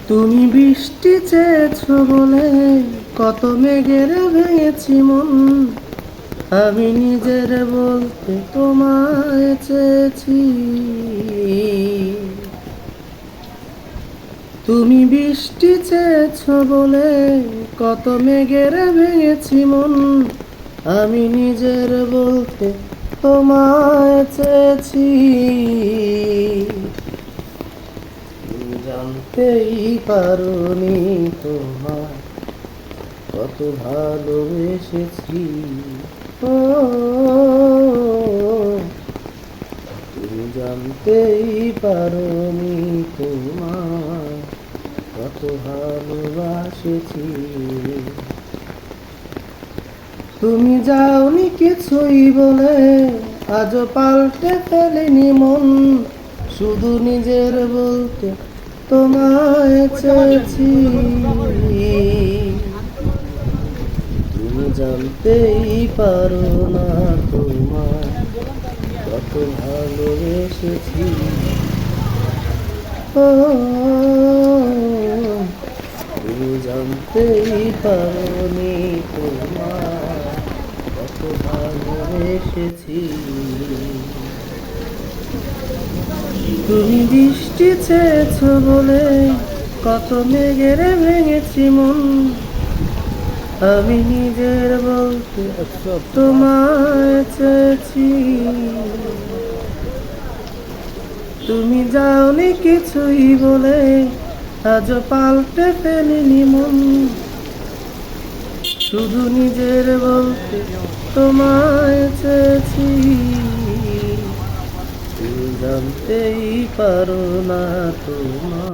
তুমি বৃষ্টি চেয়েছো বলে কত মেঘের ভেঙেছি মন। আমি নিজের বলতে তোমায় চেয়েছি। তুমি বৃষ্টি চেয়েছো বলে কত মেঘের ভেঙেছি মন। আমি নিজের বলতে তোমায় চেয়েছি। তুমি জানতেই পারোনি তোমায় কত ভালোবেসেছি। ও, তুমি জানতেই পারোনি তোমায় কত ভালোবাসেছি। তুমি যাওনি কিছুই বলে আজও পাল্টে ফেলেনি মন। শুধু নিজের বলতে তোমায় চেয়েছি। তুমি জানতেই পারো না তোমায় কত ভালোবেসেছি। ও, তুমি জানতেই পারোনি তোমায় কত ভালোবেসেছি। তুমি বৃষ্টি চেয়েছো বলে কত মেঘের ভেঙেছি মন। আমি নিজের বলতে তোমায় চেয়েছি। তুমি যাওনি কিছুই বলে আজও পাল্টে ফেলিনি মন। শুধু নিজের বলতে তোমায় চেয়েছি। তুমি জানতেই পারো না তোমার